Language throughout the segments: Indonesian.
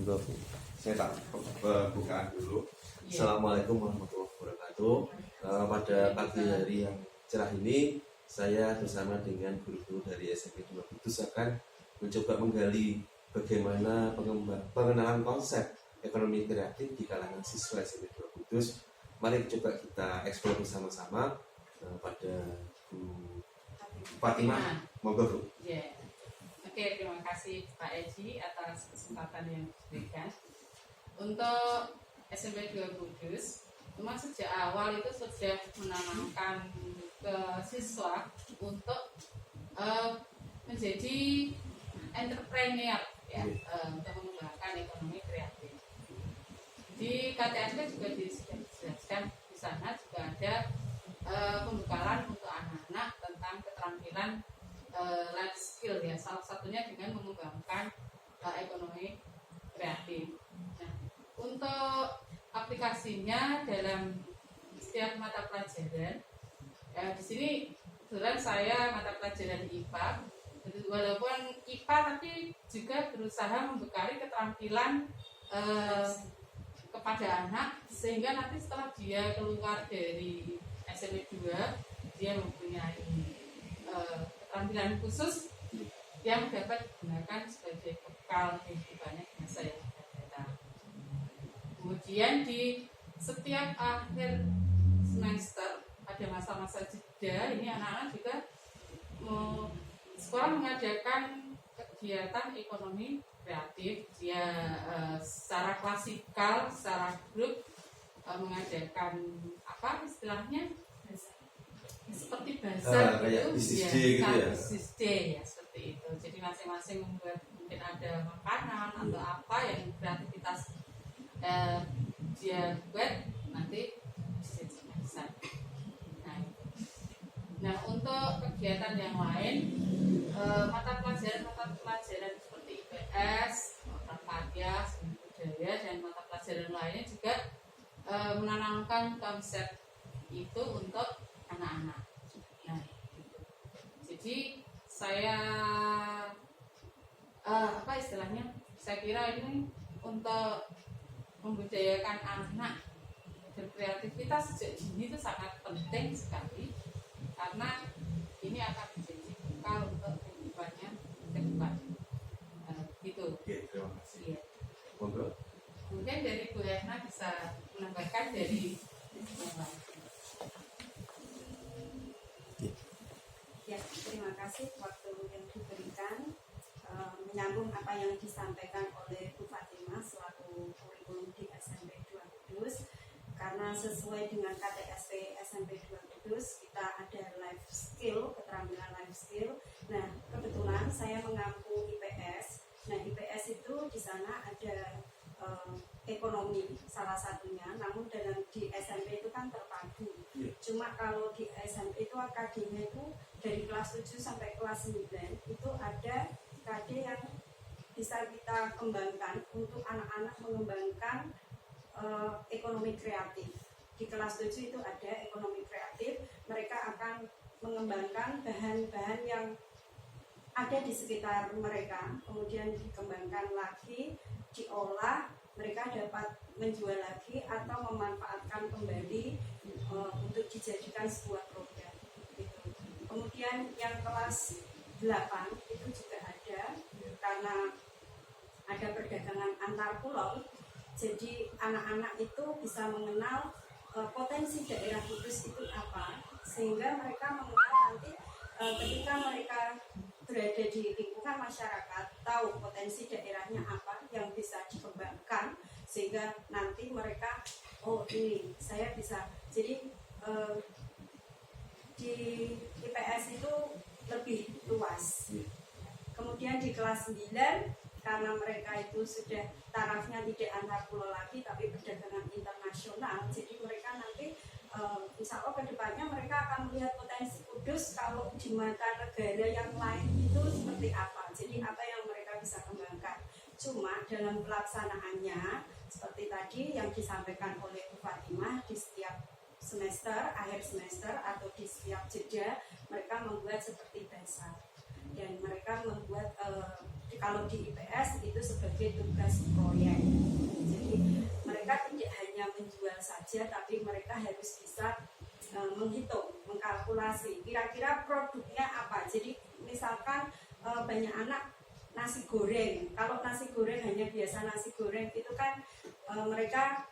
Untuk saya tak bukaan dulu. Assalamualaikum warahmatullahi wabarakatuh. Pada pagi hari yang cerah ini, saya bersama dengan guru-guru dari SMP 2 Kudus akan mencoba menggali bagaimana pengenalan konsep ekonomi kreatif di kalangan siswa SMP 2 Kudus. Mari coba kita eksplor bersama-sama pada Bu Fatimah. Monggo, Bu. Oke, terima kasih Pak Eji atas kesempatan yang diberikan. Untuk SMP 2 Kudus, memang sejak awal itu sudah menanamkan ke siswa untuk menjadi entrepreneur, ya, untuk mengembangkan ekonomi kreatif. Di KTSP juga dijelaskan di sana juga ada pembekalan untuk anak-anak tentang keterampilan life skill, ya, salah satunya dengan mengembangkan ekonomi kreatif. Nah, untuk aplikasinya dalam setiap mata pelajaran, ya, di sini kebetulan saya mata pelajaran IPA, walaupun IPA tapi juga berusaha membekali keterampilan kepada anak, sehingga nanti setelah dia keluar dari SMP 2 dia mempunyai keterampilan khusus yang dapat digunakan sebagai bekal kehidupannya di masa yang akan datang. Kemudian di setiap akhir semester pada masa-masa jeda ini anak-anak juga sekolah mengadakan kegiatan ekonomi kreatif. Dia secara klasikal, secara grup mengadakan apa istilahnya seperti bazar gitu, bisnis day gitu ya. Bisnis day, ya, seperti itu. Jadi masing-masing membuat, mungkin ada makanan atau apa yang kreativitas dia buat, nanti disajikan di sana. Nah, untuk kegiatan yang lain, mata pelajaran seperti IPS, Muhammadiyah, seni budaya, dan mata pelajaran lainnya juga menanamkan konsep itu untuk anak-anak. Nah, jadi saya apa istilahnya? Saya kira ini untuk membudayakan anak berkreativitas sejak dini itu sangat penting sekali, karena ini akan menjadi bekal untuk kehidupannya ke depan. Gitu. Oke, terima kasih. Ya. Monggo. Kemudian dari Bu Erna bisa menambahkan dari yang lain. Ya, terima kasih waktu yang diberikan, menyambung apa yang disampaikan oleh Bu Fatimah selaku kurikulum di SMP 2 Kudus. Karena sesuai dengan KTSP SMP 2 Kudus, kita ada life skill, keterampilan life skill. Nah, kebetulan saya mengampu IPS. Nah, IPS itu di sana ada ekonomi salah satunya, namun di SMP itu kan terpadu. Cuma kalau di SMP itu akademia itu dari kelas 7 sampai kelas 9 itu ada KD yang bisa kita kembangkan untuk anak-anak mengembangkan ekonomi kreatif. Di kelas 7 itu ada ekonomi kreatif, mereka akan mengembangkan bahan-bahan yang ada di sekitar mereka, kemudian dikembangkan lagi, diolah, mereka dapat menjual lagi atau memanfaatkan kembali untuk dijadikan sebuah produk. Gitu. Kemudian yang kelas 8 itu juga ada, karena ada perdagangan antar pulau, jadi anak-anak itu bisa mengenal potensi daerah Kudus itu apa, sehingga mereka mengenal nanti ketika mereka berada di lingkungan masyarakat, tahu potensi daerahnya apa yang bisa dikembangkan, sehingga nanti mereka, oh ini saya bisa. Jadi di IPS itu lebih luas. Kemudian di kelas 9, karena mereka itu sudah tarafnya tidak antar pulau lagi tapi perdagangan internasional, jadi mereka nanti insya Allah kedepannya mereka akan melihat potensi Kudus kalau di mata negara yang lain itu seperti apa, jadi apa yang mereka bisa kembangkan. Cuma dalam pelaksanaannya seperti tadi yang disampaikan oleh Bu Fatimah, di setiap semester, akhir semester atau di setiap jeda mereka membuat seperti bazar, dan mereka membuat kalau di IPS itu sebagai tugas proyek. Jadi mereka tidak hanya menjual saja, tapi mereka harus bisa menghitung, mengkalkulasi kira-kira produknya apa. Jadi misalkan banyak anak nasi goreng, kalau nasi goreng hanya biasa nasi goreng itu kan mereka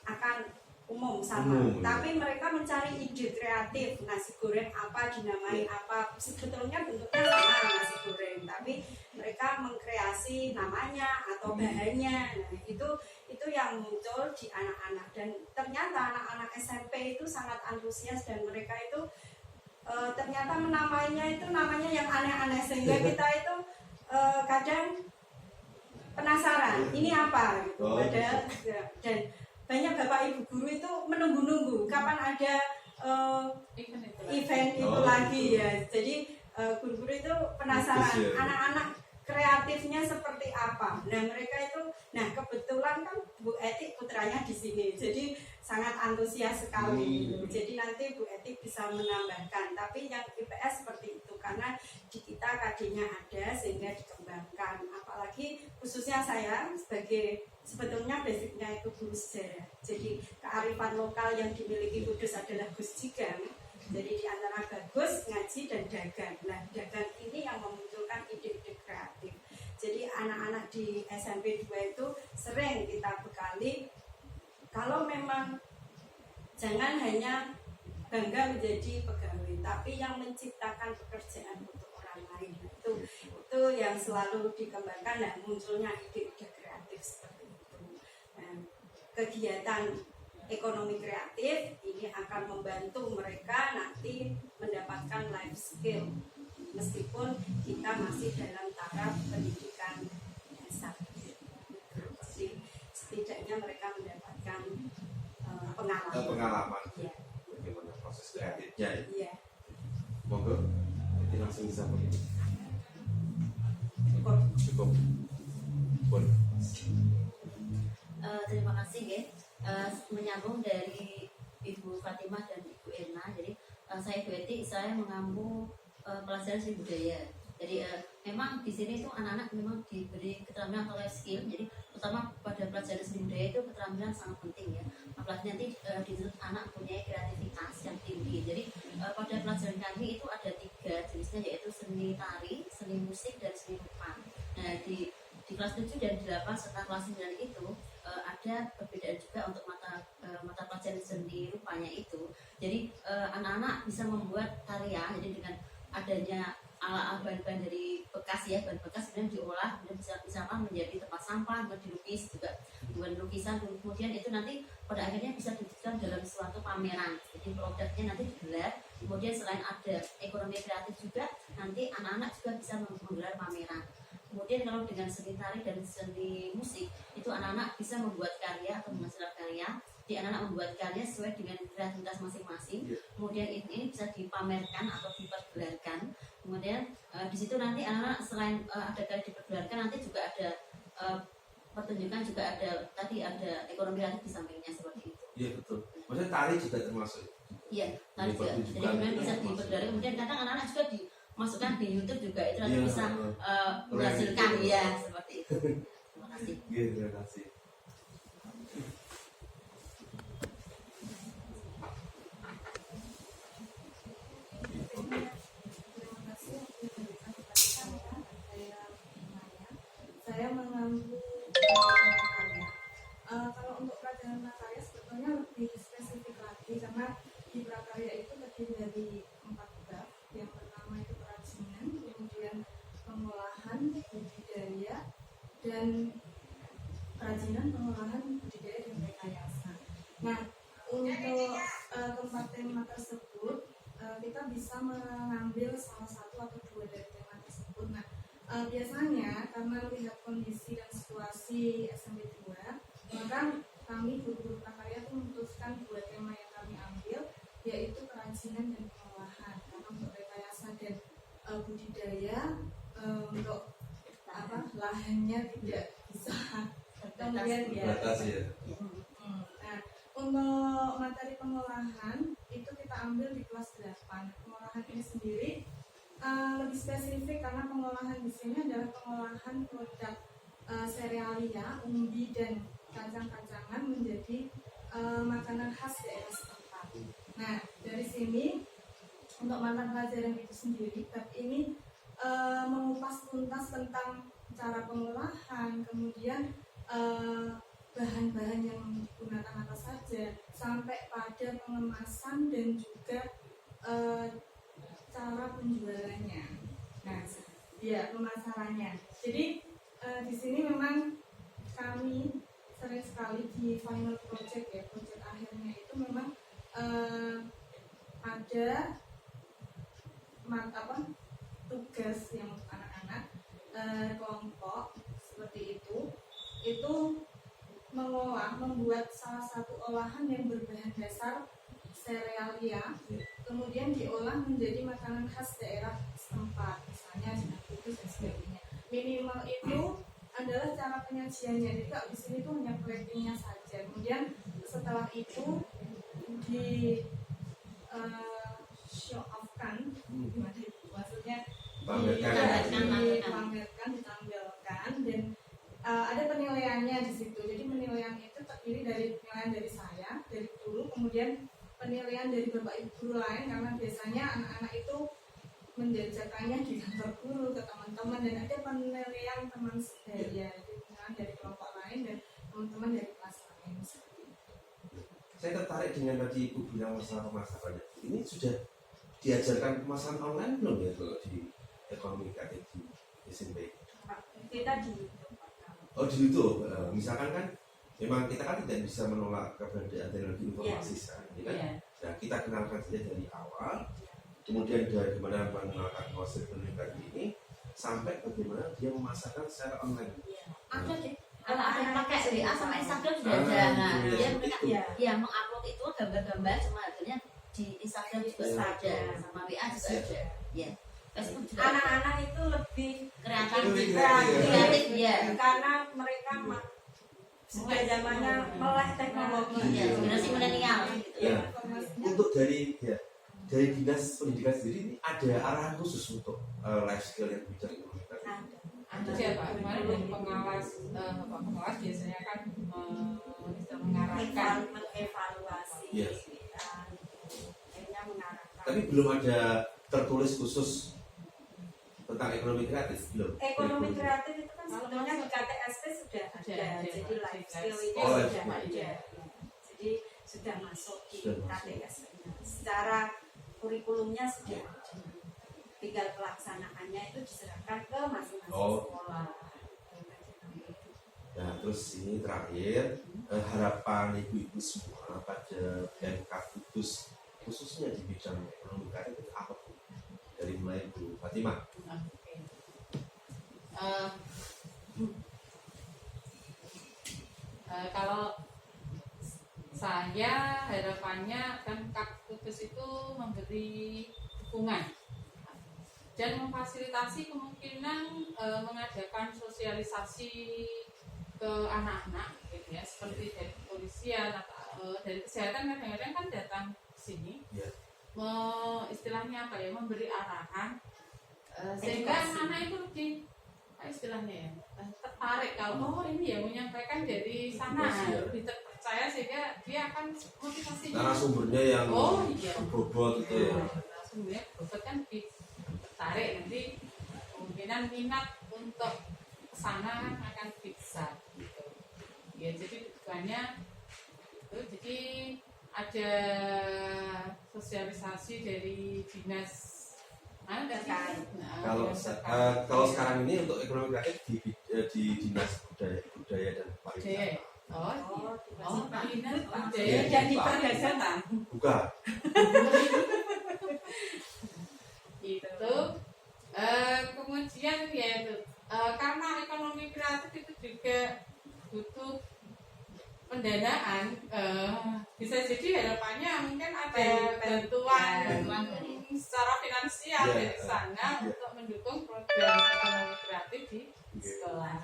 akan umum sama, tapi mereka mencari ide kreatif, nasi goreng apa, dinamai apa, sebetulnya bentuknya sama nasi goreng, tapi mereka mengkreasi namanya atau bahannya. Nah, itu yang muncul di anak-anak, dan ternyata anak-anak SMP itu sangat antusias, dan mereka itu ternyata menamainya itu namanya yang aneh-aneh, sehingga kita itu kadang penasaran ini apa gitu. Padahal dan banyak bapak ibu guru itu menunggu-nunggu kapan ada event itu lagi ya. Jadi guru-guru itu penasaran anak-anak kreatifnya seperti apa. Nah mereka itu, nah kebetulan kan Bu Eti putranya di sini, jadi sangat antusias sekali. Jadi nanti Bu Eti bisa menambahkan. Tapi yang IPS seperti itu karena di kita KD-nya ada sehingga dikembangkan. Apalagi khususnya saya sebagai sebetulnya basicnya itu guru sejarah. Jadi kearifan lokal yang dimiliki Kudus adalah Gus Jigang. Jadi di antara bagus, ngaji, dan dagang. Nah, dagang ini yang memunculkan ide-ide kreatif. Jadi anak-anak di SMP 2 itu sering kita bekali, kalau memang jangan hanya bangga menjadi pegawai, tapi yang menciptakan pekerjaan untuk orang lain. Itu yang selalu dikembangkan, dan munculnya ide-ide kreatif seperti itu. Nah, kegiatan ekonomi kreatif ini akan membantu mereka nanti mendapatkan life skill, meskipun kita masih dalam taraf pendidikan dasar. Jadi setidaknya mereka mendapatkan pengalaman ya. Bagaimana proses kreatifnya. Ya. Monggo, nanti langsung bisa Cukup. Boleh. Terima kasih ya. Menyambung dari Ibu Fatimah dan Ibu Erna. Jadi saya Bu Eti, saya mengampu pelajaran seni budaya. Jadi memang di sini tuh anak-anak memang diberi keterampilan atau life skill. Jadi terutama pada pelajaran seni budaya itu keterampilan sangat penting ya. Apalagi nanti dituntut anak punya kreativitas yang tinggi. Jadi pada pelajaran kami itu ada 3 jenisnya, yaitu seni tari, seni musik, dan seni rupa. Nah di kelas 7 dan 8 serta kelas 9 itu ada perbedaan juga untuk mata pelajaran seni rupanya itu. Jadi anak-anak bisa membuat karya, jadi dengan adanya ala bahan-bahan dari bekas ya, bahan bekas kemudian diolah, kemudian bisa misalkan menjadi tempat sampah, kemudian dilukis juga bukan lukisan, kemudian itu nanti pada akhirnya bisa diwujudkan dalam suatu pameran. Jadi produknya nanti digelar, kemudian selain ada ekonomi kreatif juga, nanti anak-anak juga bisa menggelar pameran. Kemudian kalau dengan seni tari dan seni musik itu anak-anak bisa membuat karya atau menghasilkan karya. Di anak-anak membuat karya sesuai dengan kreativitas masing-masing. Kemudian ini bisa dipamerkan atau dipergelarkan. Kemudian di situ nanti anak-anak selain ada karya dipergelarkan, nanti juga ada pertunjukan, juga ada tadi ada ekonomi kreatif di sampingnya seperti itu. Iya betul. Maksudnya tari juga termasuk. Iya, tari juga. Jadi kemudian bisa dipergelarkan. Kemudian kadang anak-anak juga dimasukkan di YouTube juga, itu nanti bisa menghasilkan ya seperti itu. Terima kasih. Terima kasih. Saya mengambil prakarya. Kalau untuk pelajaran prakarya sebetulnya lebih spesifik lagi, karena di prakarya itu terdiri dari 4 bab. Yang pertama itu kerajinan, kemudian pengolahan, budidaya, dan kerajinan, pengolahan, budidaya, dan rekayasa. Nah, untuk keempat tema tersebut kita bisa mengambil salah satu atau 2 dari tema tersebut. Nah, biasanya karena melihat kondisi dan situasi SMP 2, maka kami guru-guru prakarya itu memutuskan 2 tema yang kami ambil, yaitu kerajinan dan pengolahan. Karena untuk rekayasa dan budidaya untuk lahannya tidak bisa kemudian Terbatas ya. Nah, untuk materi pengolahan itu kita ambil di kelas 8. Pengolahan ini sendiri lebih spesifik karena pengolahan di sini adalah pengolahan produk serealia, umbi dan kacang-kacangan menjadi makanan khas daerah setempat. Nah, dari sini untuk mata pelajaran itu sendiri, bab ini mengupas tuntas tentang cara pengolahan, kemudian bahan-bahan yang digunakan apa saja, sampai pada pengemasan dan juga cara penjualannya. Nah, ya pemasarannya. Jadi di sini memang kami sering sekali di final project ya, project akhirnya itu memang ada tugas yang untuk anak-anak kelompok seperti itu membuat salah satu olahan yang berbahan dasar serealia, kemudian diolah menjadi makanan khas daerah setempat, misalnya jenang kudus dan sebagainya. Minimal itu adalah cara penyajiannya. Jadi kalau di sini tuh hanya platingnya saja. Kemudian setelah itu di show off kan, maksudnya dipamerkan, ditampilkan, dan ada penilaiannya di situ. Jadi penilaian itu terdiri dari penilaian dari saya, dari guru, kemudian penilaian dari bapak ibu guru lain, karena biasanya anak-anak itu menjajakannya di kantor guru ke teman-teman, dan ada penilaian teman sebaya, penilaian dari kelompok lain dan teman-teman dari kelas lain. Saya tertarik dengan tadi Ibu bilang masalah pemasarannya. Ini sudah diajarkan pemasaran online belum ya kalau di ekonomi kreatif di SMP? Kita di Oh di YouTube, misalkan kan memang kita kan tidak bisa menolak keberadaan teknologi informasi sekarang ini kan. Nah, kita kenalkan saja dari awal, kemudian dari bagaimana mengenalkan konsep ekonomi kreatif ini sampai bagaimana dia memasarkan secara online. Ada deh. Kalau ada yang pakai WA sama Instagram sudah ada. Nah, dia mereka yang mengupload itu gambar-gambar, cuma akhirnya di Instagram juga ada, sama WA juga ada. Ya. Facebook juga. Anak-anak itu lebih kreatif ya. Karena mereka sudah zamannya melek teknologi. Ya, generasi milenial gitu. Ya. Untuk dari dinas pendidikan sendiri ini ada arahan khusus untuk life skill yang bicara ekonomi kreatif. Ada siapa? Kemarin dari pengawas biasanya kan mengarahkan, mengevaluasi, akhirnya mengarahkan. Tapi belum ada tertulis khusus tentang ekonomi kreatif belum. Ekonomi kreatif itu kan sebetulnya di KTSP sudah ada, jadi life skill ini sudah ada. Jadi sudah masuk di KTSP. Secara kurikulumnya sudah ada. Tinggal pelaksanaannya itu diserahkan ke masing-masing sekolah. Nah terus ini terakhir harapan ibu-ibu semua pada BMK Kudus khususnya di bidang ekonomi kreatif itu apa pun dari mulai Bu Fatimah. Kalau saya harapannya kan Kak Kudus itu memberi dukungan dan memfasilitasi kemungkinan mengadakan sosialisasi ke anak-anak gitu ya, seperti dari kepolisian atau dari kesehatan kadang-kadang kan datang ke sini istilahnya apa ya, memberi arahan sehingga anak-anak itu lebih istilahnya ya tertarik kalau ini ya menyampaikan dari sana lebih terpercaya, sehingga dia akan motivasinya Karena sumbernya yang bobot gitu ya. sumbernya bobot kan tertarik, nanti kemungkinan minat untuk kesana akan lebih besar gitu. Ya jadi tujuannya itu, jadi ada sosialisasi dari dinas kalau sekarang ini untuk ekonomi kreatif di dinas budaya dan pariwisata. Dinas budaya Iya, dan Pak. perdagangan. Bukan. Itu kemudian ya itu karena ekonomi kreatif itu juga butuh pendanaan, bisa jadi harapannya mungkin ada bantuan secara finansial dari sana untuk mendukung program ekonomi kreatif di sekolah.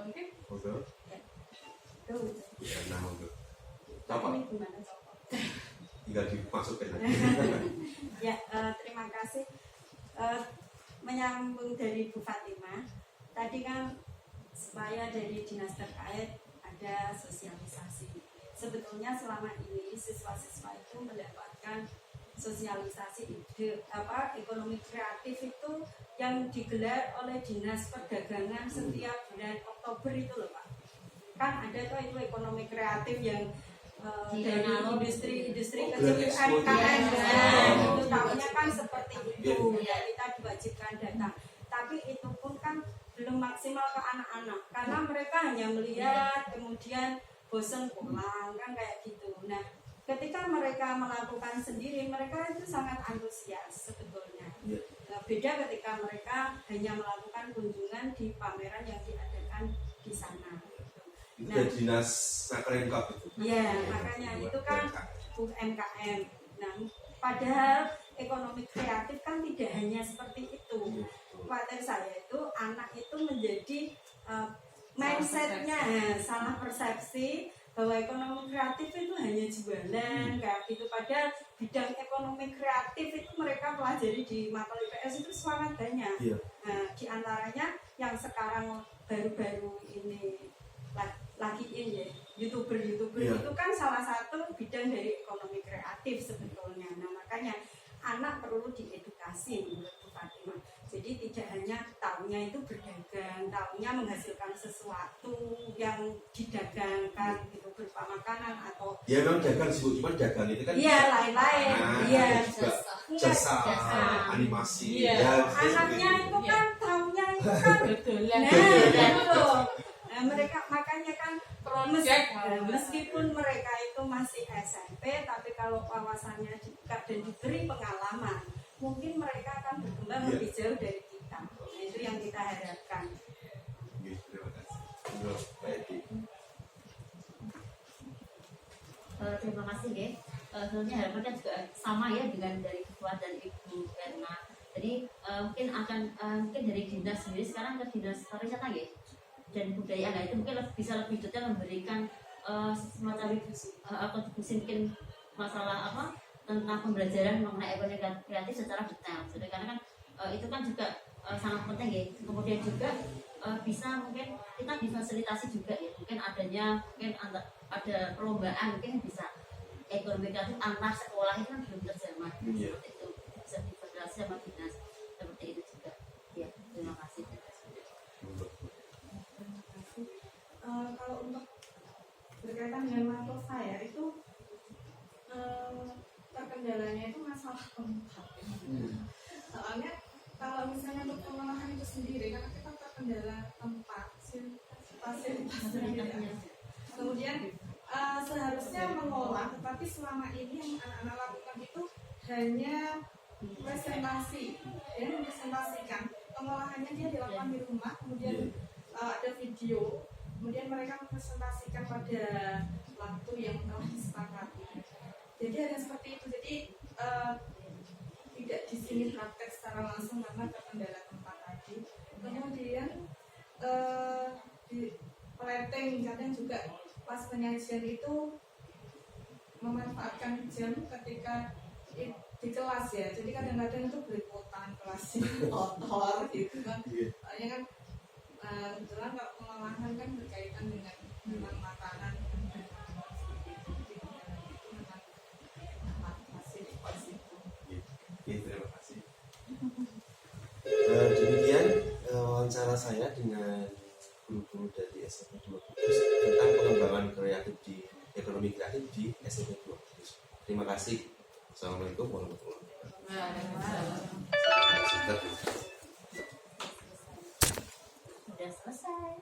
Mungkin Betul. Ya, nah untuk apa? Ini gimana, Cok? Tinggal dimasukin lagi. Ya, terima kasih. Menyambung dari Bu Fatimah, tadi kan supaya dari dinas terkait ada sosialisasi. Sebetulnya selama ini siswa-siswa itu mendapatkan sosialisasi ekonomi kreatif itu yang digelar oleh Dinas Perdagangan setiap bulan Oktober itu loh Pak. Kan ada tuh itu ekonomi kreatif yang dari industri kecil UMKM itu tahunya kan seperti itu ya, kita diwajibkan datang, tapi itu pun kan belum maksimal ke anak-anak karena mereka hanya melihat kemudian bosan pulang kan kayak gitu. Nah ketika mereka melakukan sendiri mereka itu sangat antusias sebetulnya. Nah, beda ketika mereka hanya melakukan kunjungan di pameran yang diadakan di sana. Itu dari dinas Nakerengkap itu. Ya, makanya itu kan UMKM. Nah, padahal ekonomi kreatif kan tidak hanya seperti itu. Khawatir saya itu anak itu menjadi mindsetnya salah persepsi bahwa ekonomi kreatif itu hanya jualan kayak gitu. Padahal bidang ekonomi kreatif itu mereka pelajari di mata IPS itu sangat banyak. Nah, diantaranya yang sekarang baru-baru ini lagi ini ya, YouTuber itu kan salah satu bidang dari ekonomi kreatif sebetulnya. Nah makanya anak perlu diedukasi menurut Bu Fatimah. Jadi tidak hanya tahunya itu berdagang, tahunya menghasilkan sesuatu yang didagangkan gitu berupa makanan atau ya memang dagang sih Bu, cuma dagang itu kan iya lain-lain, iya jasa animasi anaknya itu kan tahunya itu kan mereka makanya kan meskipun mereka itu masih SMP tapi kalau wawasannya dibuka dan diberi pengalaman mungkin mereka akan berkembang lebih jauh dari kita. Nah, itu yang kita harapkan. Terima kasih. Terima kasih ya. Sebenarnya harapannya juga sama ya dengan dari Ketua dan Ibu Erna. Jadi mungkin dari dinas sendiri sekarang ke dinas pariwisata ya dan budaya. Nah itu mungkin bisa lebih detail memberikan semacam kontribusi mungkin masalah tentang pembelajaran mengenai ekonomi kreatif secara detail. Jadi karena kan itu kan juga sangat penting ya. Kemudian juga bisa mungkin kita difasilitasi juga ya. Mungkin ada perlombaan mungkin bisa ekonomi kreatif antar sekolah itu kan belum terjamah. Seperti itu bisa difasilitasi sama dinas seperti itu juga. Ya terima kasih. Kalau untuk berkaitan dengan mahasiswa saya itu terkendalanya itu masalah tempat. Soalnya kalau misalnya untuk pengolahan itu sendiri karena kita terkendala tempat, fasilitasnya. Kemudian seharusnya mengolah, tetapi selama ini yang anak-anak lakukan itu hanya presentasi, mempresentasikan. Pengolahannya dia dilakukan di rumah, kemudian ada video. Kemudian mereka mempresentasikan pada waktu yang telah disepakati. Jadi ada seperti itu. Jadi tidak di sini praktek secara langsung karena terkendala tempat tadi. Kemudian di plating kadang juga pas penyajian itu memanfaatkan jam ketika di kelas ya. Jadi kadang-kadang itu belepotan kelasnya kotor gitu kan. Soalnya kan kebetulan kalau pengolahan kan berkaitan dengan memang makanan itu memang masih di pos itu. Terima kasih. Demikian wawancara saya dengan guru-guru dari SMP 2 Kudus tentang pengembangan kreatif di ekonomi kreatif di SMP 2 Kudus. Terima kasih. Assalamualaikum warahmatullahi wabarakatuh. Sudah selesai.